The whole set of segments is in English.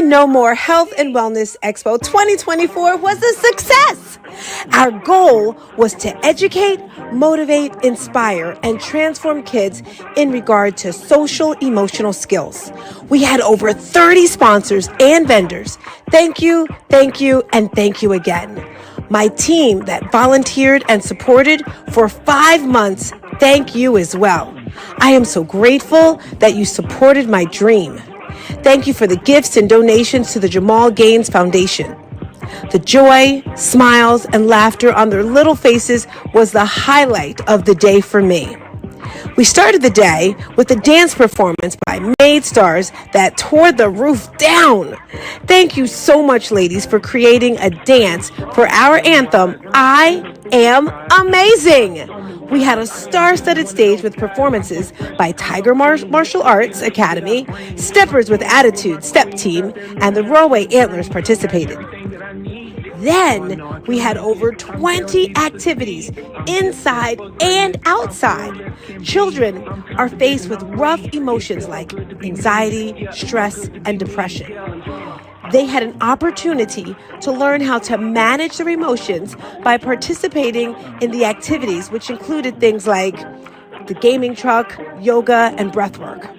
No More Health and Wellness Expo 2024 was a success. Our goal was to educate, motivate, inspire, and transform kids in regard to social emotional skills. We had over 30 sponsors and vendors. Thank you, and thank you again. My team that volunteered and supported for 5 months, thank you as well. I am so grateful that you supported my dream. Thank you for the gifts and donations to the Jamal Gaines Foundation. The joy, smiles, and laughter on their little faces was the highlight of the day for me. We started the day with a dance performance by Maid Stars that tore the roof down. Thank you so much, ladies, for creating a dance for our anthem, I Am Amazing. We had a star-studded stage with performances by Tiger Martial Arts Academy, Steppers with Attitude Step Team, and the Rawway Antlers participated. Then we had over 20 activities inside and outside. Children are faced with rough emotions like anxiety, stress, and depression. They had an opportunity to learn how to manage their emotions by participating in the activities, which included things like the gaming truck, yoga, and breathwork.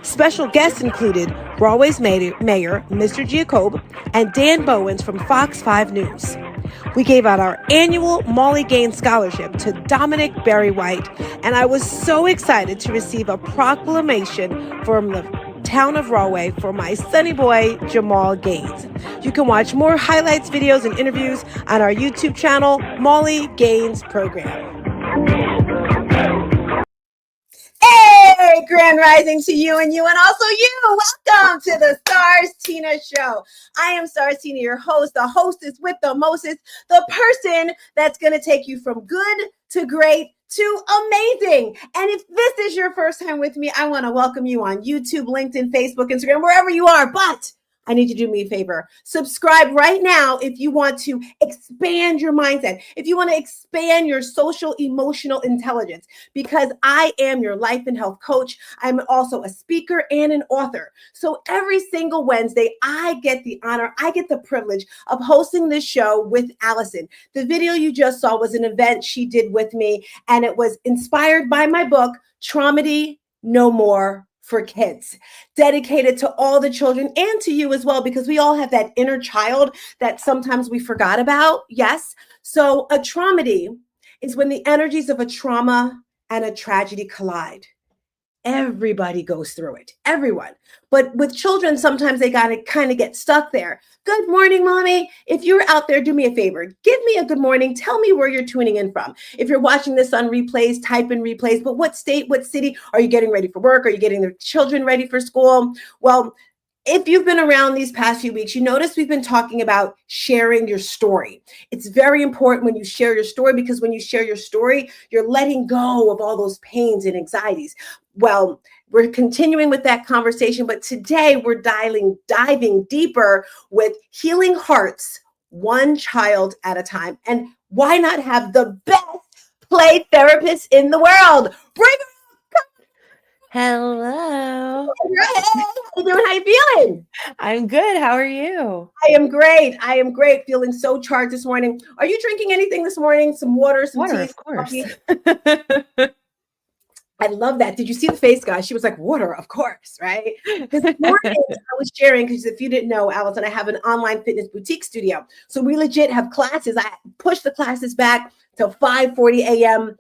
Special guests included Rawway's Mayor, Mr. Giacob, and Dan Bowens from Fox 5 News. We gave out our annual Molly Gaines Scholarship to Dominic Barry White, and I was so excited to receive a proclamation from the town of Rawway for my sonny boy, Jamal Gaines. You can watch more highlights, videos, and interviews on our YouTube channel, Molly Gaines Program. Hey, grand rising to you and also you. Welcome to the Stars Tina Show. I am Stars Tina, your host, the hostess with the mostest, the person that's going to take you from good to great to amazing. And if this is your first time with me, I want to welcome you on YouTube, LinkedIn, Facebook, Instagram, wherever you are. But I need you to do me a favor. Subscribe right now if you want to expand your mindset, if you want to expand your social emotional intelligence, because I am your life and health coach. I'm also a speaker and an author. So every single Wednesday, I get the honor, I get the privilege of hosting this show with Allison. The video you just saw was an event she did with me, and it was inspired by my book, Traumedy No More for Kids, dedicated to all the children and to you as well, because we all have that inner child that sometimes we forgot about. Yes. So a traumedy is when the energies of a trauma and a tragedy collide. Everybody goes through it, everyone. But with children, sometimes they gotta kind of get stuck there. Good morning, mommy. If you're out there, do me a favor. Give me a good morning. Tell me where you're tuning in from. If you're watching this on replays, type in replays. But what state, what city? Are you getting ready for work? Are you getting the children ready for school? Well, if you've been around these past few weeks, you notice we've been talking about sharing your story. It's very important when you share your story, because when you share your story, you're letting go of all those pains and anxieties. Well, we're continuing with that conversation, but today we're diving deeper with healing hearts, one child at a time. And why not have the best play therapist in the world? Bring her. Hello. Hey, how you doing? How you feeling? I'm good. How are you? I am great. Feeling so charged this morning. Are you drinking anything this morning? Some water, some tea, Of course. I love that. Did you see the face, guys? She was like, water, of course, right? This morning I was sharing, because if you didn't know, Allison, I have an online fitness boutique studio. So we legit have classes. I pushed the classes back till 5:40 a.m.,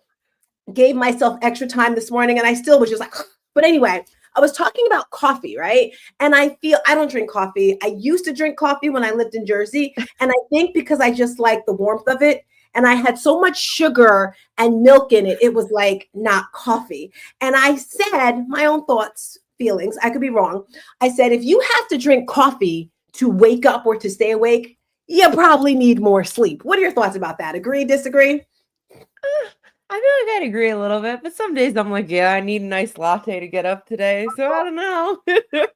gave myself extra time this morning, and I still was just like, but anyway, I was talking about coffee, right? And I don't drink coffee. I used to drink coffee when I lived in Jersey. And I think because I just like the warmth of it, and I had so much sugar and milk in it, it was like not coffee. And I said, my own thoughts, feelings, I could be wrong. I said, if you have to drink coffee to wake up or to stay awake, you probably need more sleep. What are your thoughts about that? Agree, disagree? I feel like I'd agree a little bit, but some days I'm like, yeah, I need a nice latte to get up today. So I don't know. I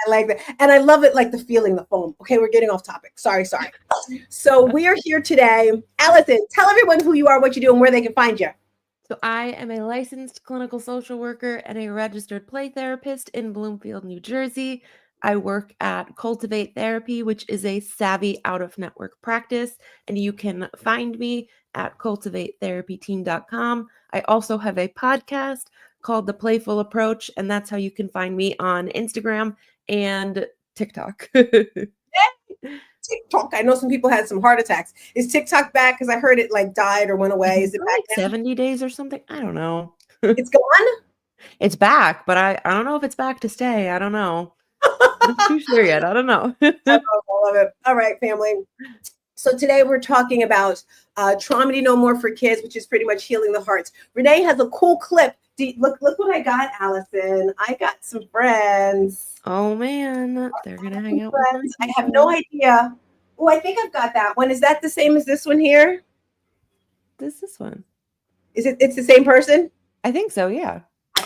like that. And I love it, like the feeling, the foam. Okay, we're getting off topic. Sorry. So we are here today. Allison, tell everyone who you are, what you do, and where they can find you. So I am a licensed clinical social worker and a registered play therapist in Bloomfield, New Jersey. I work at Cultivate Therapy, which is a savvy out-of-network practice, and you can find me at cultivatetherapyteam.com. I also have a podcast called The Playful Approach, and that's how you can find me on Instagram and TikTok. TikTok. I know some people had some heart attacks. Is TikTok back? Because I heard it like died or went away. Is it For back like now? 70 days or something. I don't know. It's gone? It's back, but I don't know if it's back to stay. I don't know. Not too sure yet. I don't know. I love it. All right, family. So today we're talking about Traumedy No More for Kids, which is pretty much healing the hearts. Renee has a cool clip. Look what I got, Allison. I got some friends. Oh man, they're gonna hang out with Friends. I have no idea. Oh, I think I've got that one. Is that the same as this one here? This one. Is it? It's the same person? I think so. Yeah.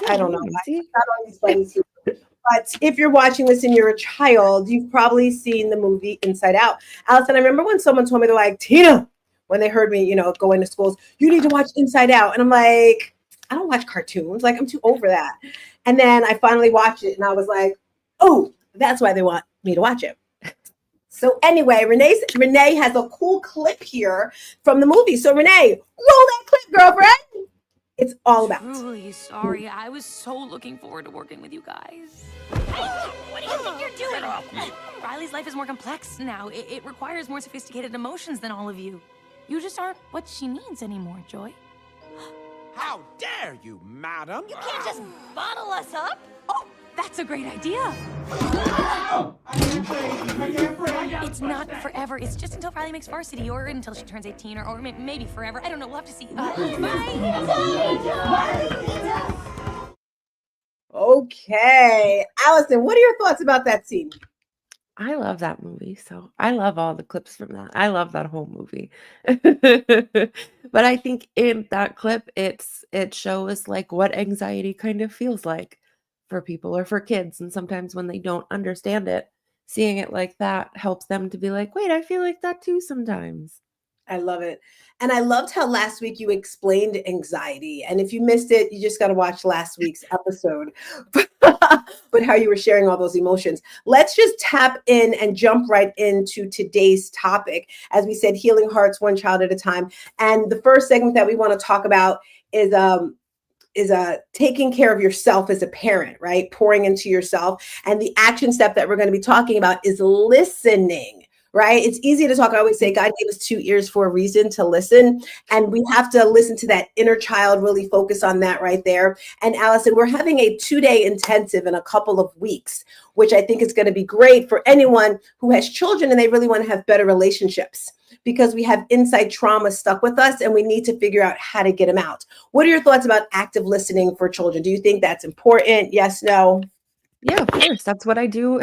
I don't know. See? Not all these buddies here. But if you're watching this and you're a child, you've probably seen the movie Inside Out. Allison, I remember when someone told me, they're like, Tina, when they heard me, go into schools, you need to watch Inside Out. And I'm like, I don't watch cartoons. Like, I'm too old for that. And then I finally watched it and I was like, oh, that's why they want me to watch it. So anyway, Renee has a cool clip here from the movie. So Renee, roll that clip, girlfriend. It's all about. Truly sorry. I was so looking forward to working with you guys. Hey, what do you think you're doing? Riley's life is more complex now. It requires more sophisticated emotions than all of you. You just aren't what she needs anymore, Joy. How dare you, madam? You can't just bottle us up. Oh, that's a great idea. It's not forever. It's just until Riley makes varsity or until she turns 18 or maybe forever. I don't know. We'll have to see. Okay. Allison, what are your thoughts about that scene? I love that movie. So I love all the clips from that. I love that whole movie. But I think in that clip, it shows like what anxiety kind of feels like for people or for kids. And sometimes when they don't understand it, seeing it like that helps them to be like, wait, I feel like that too sometimes. I love it. And I loved how last week you explained anxiety. And if you missed it, you just got to watch last week's episode. But how you were sharing all those emotions. Let's just tap in and jump right into today's topic. As we said, healing hearts one child at a time. And the first segment that we want to talk about is taking care of yourself as a parent, right? Pouring into yourself. And the action step that we're going to be talking about is listening. Right? It's easy to talk. I always say God gave us 2 ears for a reason to listen. And we have to listen to that inner child, really focus on that right there. And Allison, we're having a 2-day intensive in a couple of weeks, which I think is going to be great for anyone who has children and they really want to have better relationships because we have inside trauma stuck with us and we need to figure out how to get them out. What are your thoughts about active listening for children? Do you think that's important? Yes, no? Yeah, of course. That's what I do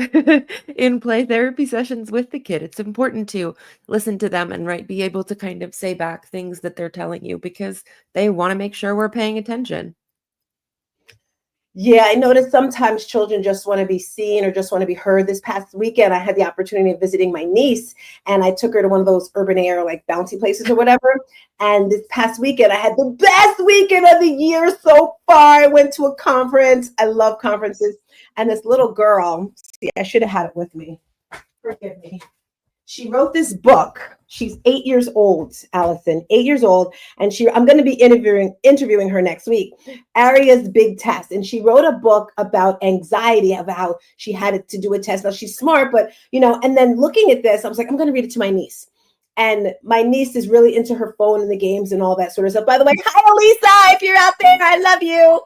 in play therapy sessions with the kid. It's important to listen to them and be able to kind of say back things that they're telling you because they want to make sure we're paying attention. Yeah, I noticed sometimes children just want to be seen or just want to be heard. This past weekend, I had the opportunity of visiting my niece and I took her to one of those urban air like bouncy places or whatever. And this past weekend, I had the best weekend of the year so far. I went to a conference. I love conferences. And this little girl, see, I should have had it with me. Forgive me. She wrote this book. She's 8 years old, Allison, 8 years old. And I'm going to be interviewing her next week. Aria's Big Test. And she wrote a book about anxiety, of how she had to do a test. Now she's smart, but and then looking at this, I was like, I'm going to read it to my niece. And my niece is really into her phone and the games and all that sort of stuff. By the way, hi, Elisa, if you're out there, I love you.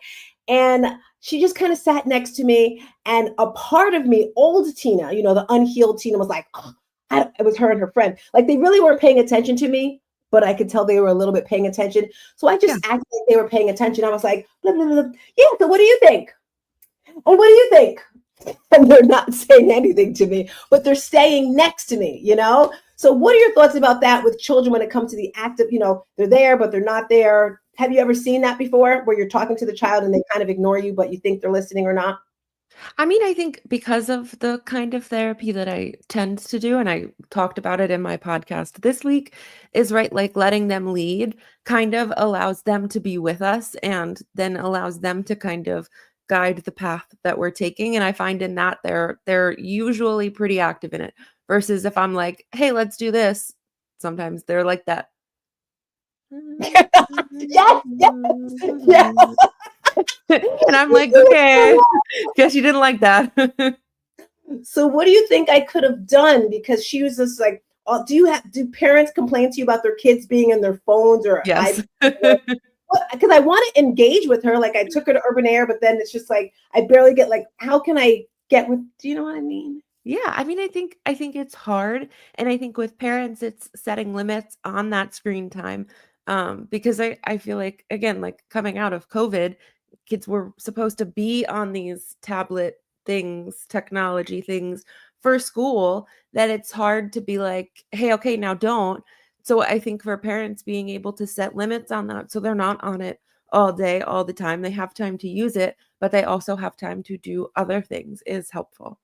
And she just kind of sat next to me. And a part of me, old Tina, the unhealed Tina was like, oh, it was her and her friend. Like they really weren't paying attention to me, but I could tell they were a little bit paying attention. So I just acted like they were paying attention. I was like, blah, blah, blah. Yeah, so what do you think? And what do you think? And they're not saying anything to me, but they're staying next to me, So what are your thoughts about that with children when it comes to the active, they're there, but they're not there? Have you ever seen that before where you're talking to the child and they kind of ignore you, but you think they're listening or not? I mean, I think because of the kind of therapy that I tend to do, and I talked about it in my podcast this week, is like letting them lead kind of allows them to be with us and then allows them to kind of guide the path that we're taking, and I find in that they're usually pretty active in it, versus if I'm like, "Hey, let's do this," sometimes they're like that. Yes, yes, yes. And I'm like, "Okay, guess you didn't like that." So what do you think I could have done? Because she was just like, oh, do parents complain to you about their kids being in their phones or Yes. iPads? Because I want to engage with her. Like I took her to Urban Air, but then it's just like I barely get like, how can I get with? Do you know what I mean? Yeah, I mean, I think it's hard, and I think with parents, it's setting limits on that screen time, because I feel like, again, like, coming out of COVID, kids were supposed to be on these tablet things, technology things for school, that it's hard to be like, "Hey, okay, now don't." So I think for parents being able to set limits on that, so they're not on it all day, all the time, they have time to use it, but they also have time to do other things is helpful.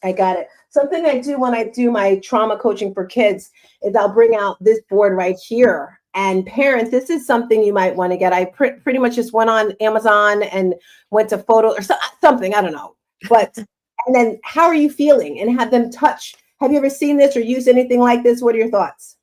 I got it. Something I do when I do my trauma coaching for kids is I'll bring out this board right here. And parents, this is something you might want to get. I pretty much just went on Amazon and went to photo or something. I don't know. But, and then how are you feeling? And have them touch. Have you ever seen this or used anything like this? What are your thoughts?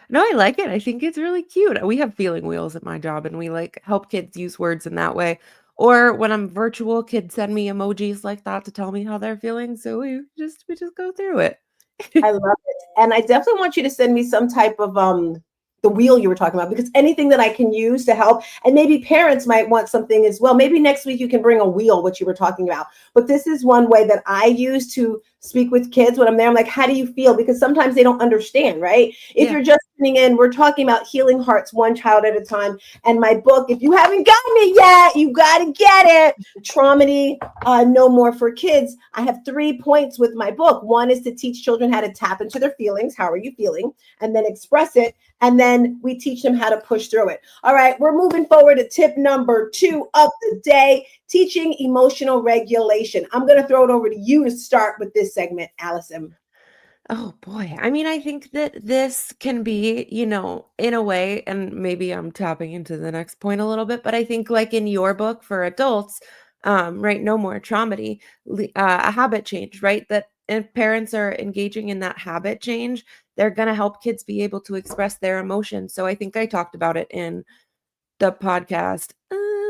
No, I like it. I think it's really cute. We have feeling wheels at my job, and we like help kids use words in that way. Or when I'm virtual, kids send me emojis like that to tell me how they're feeling. So we just go through it. I love it. And I definitely want you to send me some type of the wheel you were talking about, because anything that I can use to help, and maybe parents might want something as well. Maybe next week you can bring a wheel, what you were talking about. But this is one way that I use to speak with kids when I'm there. I'm like, how do you feel? Because sometimes they don't understand, right? If Yeah. you're just tuning in, we're talking about healing hearts one child at a time. And my book, if you haven't gotten it yet, you got to get it. Traumedy, No More for Kids. I have 3 points with my book. One is to teach children how to tap into their feelings. How are you feeling? And then express it. And then we teach them how to push through it. All right, we're moving forward to tip number 2 of the day, teaching emotional regulation. I'm going to throw it over to you to start with this segment, Allison. Oh boy. I mean, I think that this can be, in a way, and maybe I'm tapping into the next point a little bit, but I think like in your book for adults, right, No More Traumedy, a habit change, right? That if parents are engaging in that habit change, they're going to help kids be able to express their emotions. So I think I talked about it in the podcast,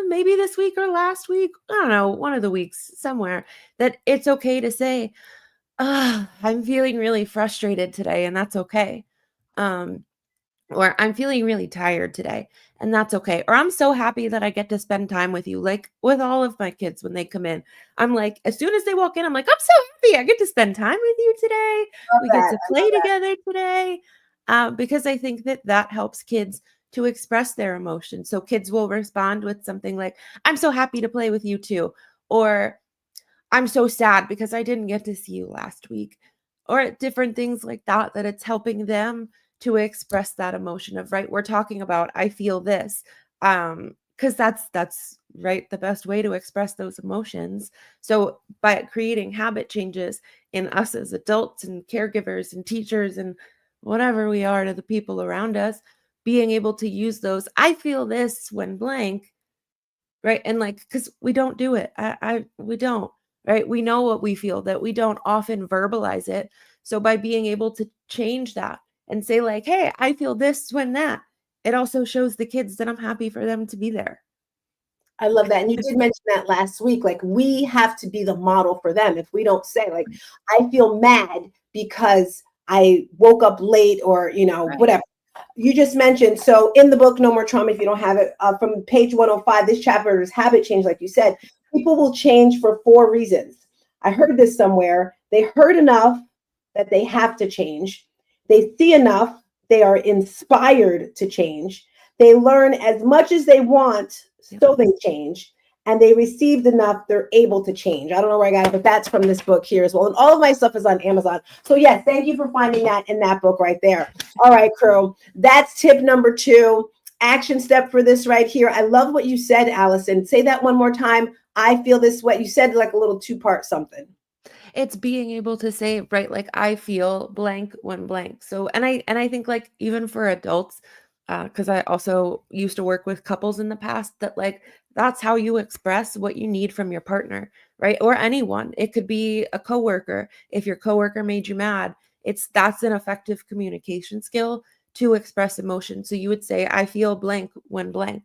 maybe this week or last week. I don't know, one of the weeks somewhere, that it's okay to say, I'm feeling really frustrated today, and that's okay. Um, or I'm feeling really tired today, and that's okay. Or I'm so happy that I get to spend time with you. Like with all of my kids when they come in, I'm like, as soon as they walk in, I'm like, I'm so happy I get to spend time with you today. Love We get that. to I love play that. together today. Because I think that that helps kids to express their emotions. So kids will respond with something like, I'm so happy to play with you too. Or I'm so sad because I didn't get to see you last week, or different things like that, that it's helping them to express that emotion of, right, we're talking about, I feel this, because that's right, the best way to express those emotions. So by creating habit changes in us as adults and caregivers and teachers and whatever we are to the people around us, being able to use those, I feel this when blank. Right, and, like, because we don't do it. We don't, right? We know what we feel, that we don't often verbalize it. So by being able to change that and say, like, "Hey, I feel this when that," it also shows the kids that I'm happy for them to be there. I love that. And you did mention that last week. Like, we have to be the model for them. If we don't say, like, I feel mad because I woke up late or, Right. whatever. You just mentioned, so in the book, No More Trauma, if you don't have it, from page 105, this chapter is habit change, like you said. People will change for 4 reasons. I heard this somewhere. They heard enough that they have to change. They see enough, they are inspired to change. They learn as much as they want, Yep. so they change. And they received enough, they're able to change. I don't know where I got it, but that's from this book here as well. And all of my stuff is on Amazon. So, yes, thank you for finding that in that book right there. All right, crew. That's tip number 2. Action step for this right here. I love what you said, Allison. Say that one more time. I feel this way. You said like a little 2-part something. It's being able to say, right, like, I feel blank when blank. So, and I think, like, even for adults, because I also used to work with couples in the past, that, like, That's how you express what you need from your partner, right? Or anyone. It could be a coworker. If your coworker made you mad, that's an effective communication skill to express emotion. So you would say, I feel blank when blank,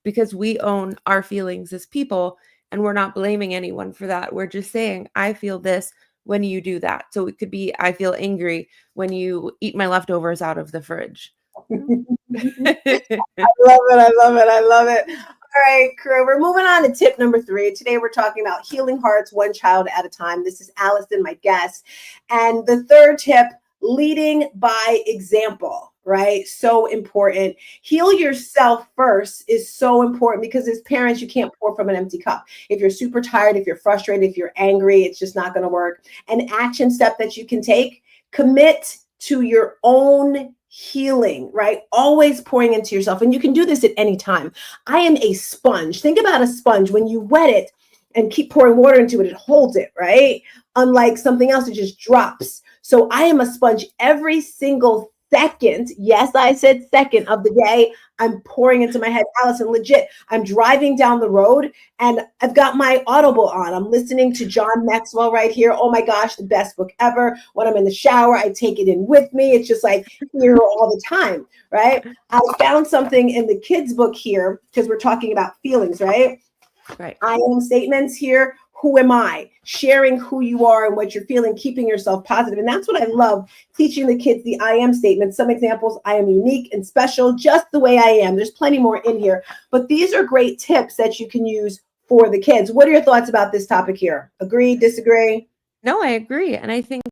because we own our feelings as people and we're not blaming anyone for that. We're just saying, I feel this when you do that. So it could be, I feel angry when you eat my leftovers out of the fridge. I love it. I love it. I love it. All right, crew. We're moving on to tip number 3. Today we're talking about healing hearts one child at a time. This is Allison, my guest. And the third tip, leading by example, right? So important. Heal yourself first is so important because as parents, you can't pour from an empty cup. If you're super tired, if you're frustrated, if you're angry, it's just not going to work. An action step that you can take, commit to your own healing, right? Always pouring into yourself. And you can do this at any time. I am a sponge. Think about a sponge. When you wet it and keep pouring water into it, it holds it, right? Unlike something else, it just drops. So I am a sponge every single second. Yes, I said second of the day. I'm pouring into my head. Allison, legit, I'm driving down the road and I've got my Audible on. I'm listening to John Maxwell right here. Oh my gosh, the best book ever. When I'm in the shower, I take it in with me. It's just like here all the time, right? I found something in the kids' book here because we're talking about feelings, right? Right. I am statements here. Who am I? Sharing who you are and what you're feeling, keeping yourself positive. And that's what I love, teaching the kids the I am statements. Some examples, I am unique and special, just the way I am. There's plenty more in here, but these are great tips that you can use for the kids. What are your thoughts about this topic here? Agree, disagree? No, I agree. And I think,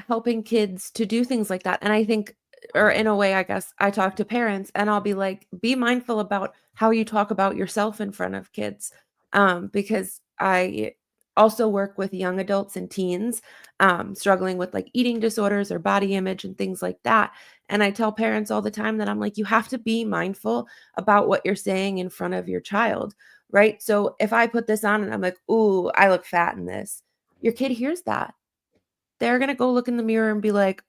helping kids to do things like that. And I think, or in a way, I guess I talk to parents and I'll be like, be mindful about how you talk about yourself in front of kids. Because I also work with young adults and teens struggling with like eating disorders or body image and things like that. And I tell parents all the time that I'm like, you have to be mindful about what you're saying in front of your child, right? So if I put this on and I'm like, ooh, I look fat in this, your kid hears that. They're going to go look in the mirror and be like,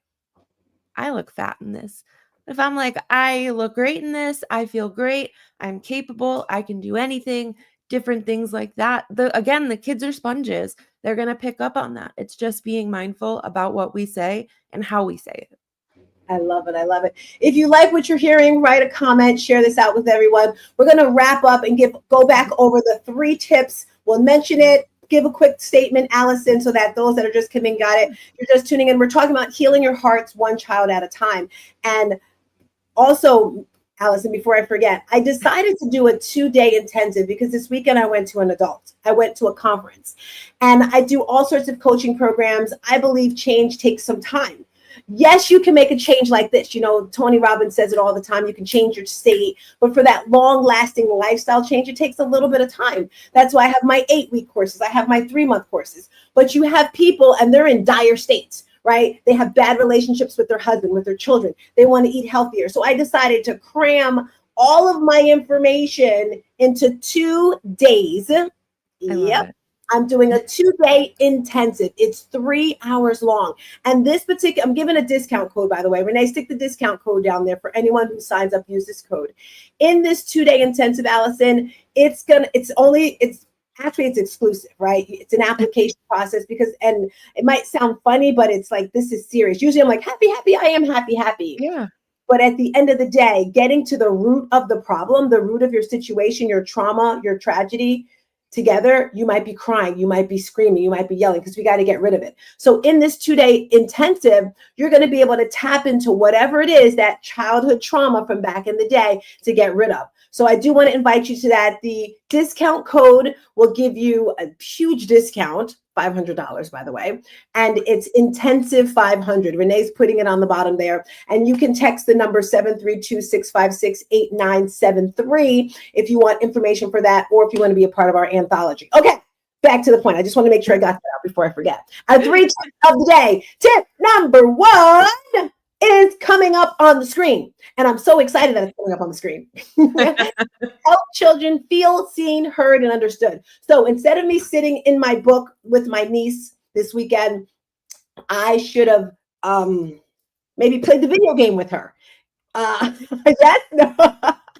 I look fat in this. If I'm like, I look great in this, I feel great, I'm capable, I can do anything, different things like that. The kids are sponges. They're going to pick up on that. It's just being mindful about what we say and how we say it. I love it. I love it. If you like what you're hearing, write a comment, share this out with everyone. We're going to wrap up and go back over the 3 tips. We'll mention it. Give a quick statement, Allison, so that those that are just coming got it. You're just tuning in. We're talking about healing your hearts one child at a time. And also, Allison, before I forget, I decided to do a 2-day intensive because this weekend I went to an adult. I went to a conference and I do all sorts of coaching programs. I believe change takes some time. Yes, you can make a change like this. Tony Robbins says it all the time. You can change your state, but for that long-lasting lifestyle change, it takes a little bit of time. That's why I have my 8-week courses. I have my 3-month courses. But you have people, and they're in dire states, right? They have bad relationships with their husband, with their children. They want to eat healthier. So I decided to cram all of my information into 2 days. Yep. I'm doing a 2-day intensive. It's 3 hours long. And this particular, I'm giving a discount code, by the way. Renee, stick the discount code down there for anyone who signs up, use this code. In this 2-day intensive, Allison, it's exclusive, right? It's an application process and it might sound funny, but it's like, this is serious. Usually I'm like, happy, happy. I am happy, happy. Yeah. But at the end of the day, getting to the root of the problem, the root of your situation, your trauma, your tragedy, together, you might be crying, you might be screaming, you might be yelling because we got to get rid of it. So in this 2-day intensive, you're going to be able to tap into whatever it is, that childhood trauma from back in the day, to get rid of. So I do want to invite you to that. The discount code will give you a huge discount, $500, by the way, and it's intensive 500. Renee's putting it on the bottom there, and you can text the number 732-656-8973 if you want information for that, or if you want to be a part of our anthology. Okay, back to the point. I just want to make sure I got that out before I forget. Our 3 tips of the day. Tip number 1 is coming up on the screen, and I'm so excited that it's coming up on the screen. Help children feel seen, heard, and understood. So instead of me sitting in my book with my niece this weekend, I should have maybe played the video game with her. Yes, no.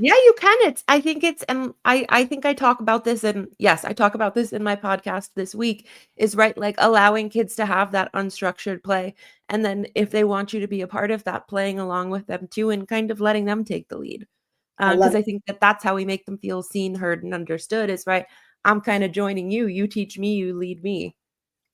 Yeah, you can. I think it's, and I think I talk about this, and yes, I talk about this in my podcast this week, is right, like allowing kids to have that unstructured play. And then if they want you to be a part of that, playing along with them too, and kind of letting them take the lead. I love Because it. I think that that's how we make them feel seen, heard, and understood is right. I'm kind of joining you. You teach me, you lead me.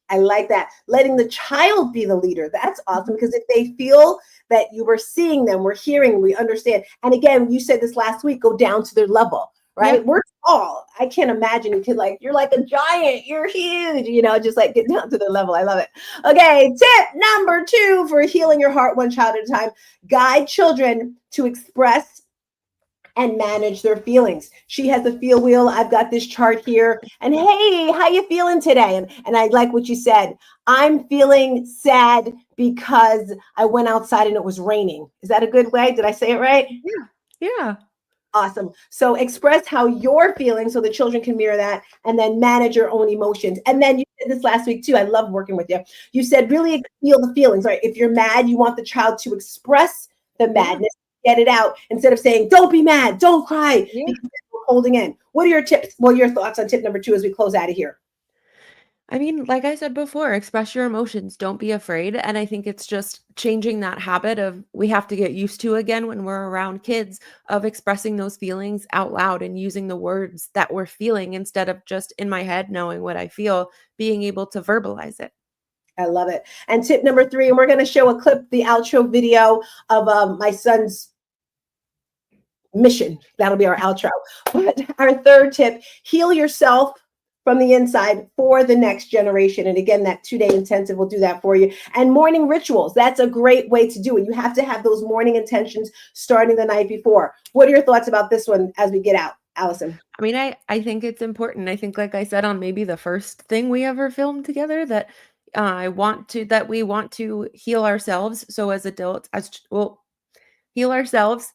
I like that. Letting the child be the leader. That's awesome, because if they feel that you were seeing them, we're hearing, we understand. And again, you said this last week, go down to their level, right? Yeah. We're tall. I can't imagine a kid like, you're like a giant, you're huge, just like get down to their level. I love it. Okay, tip number 2 for healing your heart one child at a time. Guide children to express and manage their feelings. She has a feel wheel. I've got this chart here. And hey, how you feeling today? And I like what you said. I'm feeling sad because I went outside and it was raining. Is that a good way? Did I say it right? Yeah. Awesome. So express how you're feeling so the children can mirror that, and then manage your own emotions. And then you said this last week too. I love working with you. You said really feel the feelings, right? If you're mad, you want the child to express the madness. Get it out instead of saying, don't be mad, don't cry, because we're holding in. What are your tips? Well, your thoughts on tip number 2 as we close out of here? I mean, like I said before, express your emotions. Don't be afraid. And I think it's just changing that habit of we have to get used to again when we're around kids of expressing those feelings out loud and using the words that we're feeling instead of just in my head knowing what I feel, being able to verbalize it. I love it. And tip number 3, and we're going to show a clip, the outro video of my son's mission. That'll be our outro. But our 3rd tip, heal yourself from the inside for the next generation. And again, that 2-day intensive will do that for you. And morning rituals, that's a great way to do it. You have to have those morning intentions starting the night before. What are your thoughts about this one as we get out, Allison? I mean, I think it's important. I think, like I said, on maybe the first thing we ever filmed together, that we want to heal ourselves. So as adults, heal ourselves,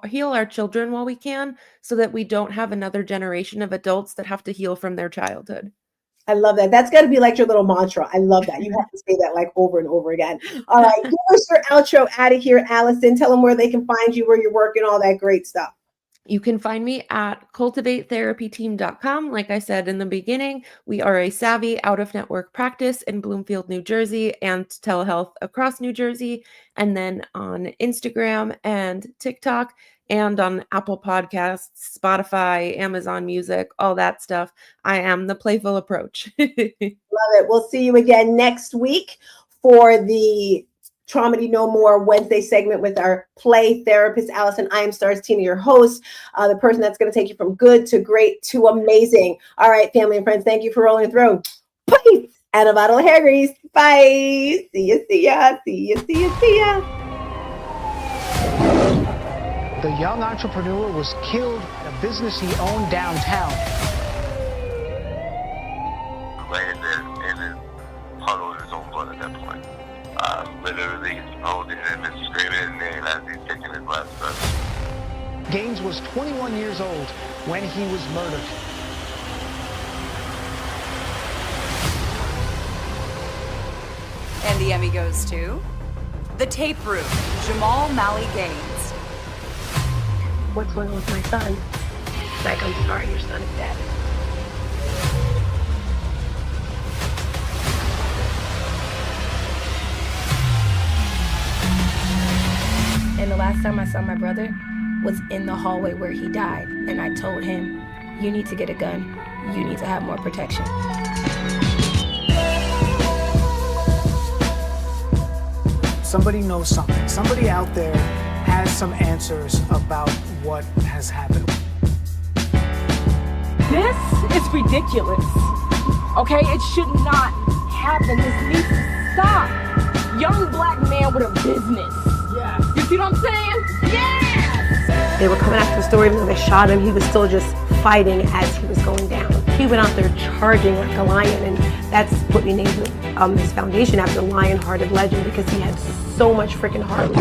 heal our children while we can, so that we don't have another generation of adults that have to heal from their childhood. I love that. That's got to be like your little mantra. I love that. You have to say that like over and over again. All right. Give us your outro out of here, Allison. Tell them where they can find you, where you're working, all that great stuff. You can find me at cultivatetherapyteam.com. Like I said in the beginning, we are a savvy out-of-network practice in Bloomfield, New Jersey, and telehealth across New Jersey. And then on Instagram and TikTok, and on Apple Podcasts, Spotify, Amazon Music, all that stuff, I am the Playful Approach. Love it. We'll see you again next week for the Traumedy No More Wednesday segment with our play therapist, Allison Iamstars, Tina, your host, the person that's going to take you from good to great to amazing. All right, family and friends, thank you for rolling through. Peace and a bottle of hair grease. Bye. See ya, see ya, see ya, see ya, see ya. The young entrepreneur was killed in a business he owned downtown. Laying there in his puddle in his own blood at that point. Literally holding him and screaming his name as he's taking his last breath. Gaines was 21 years old when he was murdered. And the Emmy goes to The Tape Room, Jamal Mally Gaines. What's going on with my son? Like, I'm sorry, your son is dead. And the last time I saw my brother was in the hallway where he died. And I told him, you need to get a gun. You need to have more protection. Somebody knows something. Somebody out there has some answers about what has happened. This is ridiculous. Okay, it should not happen. This needs to stop. Young black man with a business. Yeah. You see what I'm saying? Yes! They were coming after the store, even though they shot him, he was still just fighting as he was going down. He went out there charging like a lion, and that's what we named his foundation after, Lion-Hearted Legend, because he had so much freaking heart.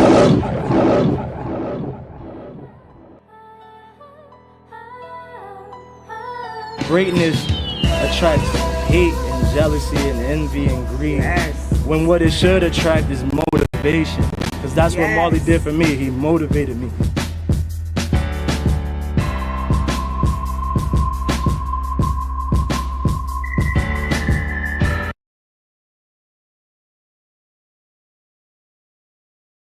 Greatness attracts hate and jealousy and envy and greed. Yes. When what it should attract is motivation. Because that's what Marley did for me. He motivated me.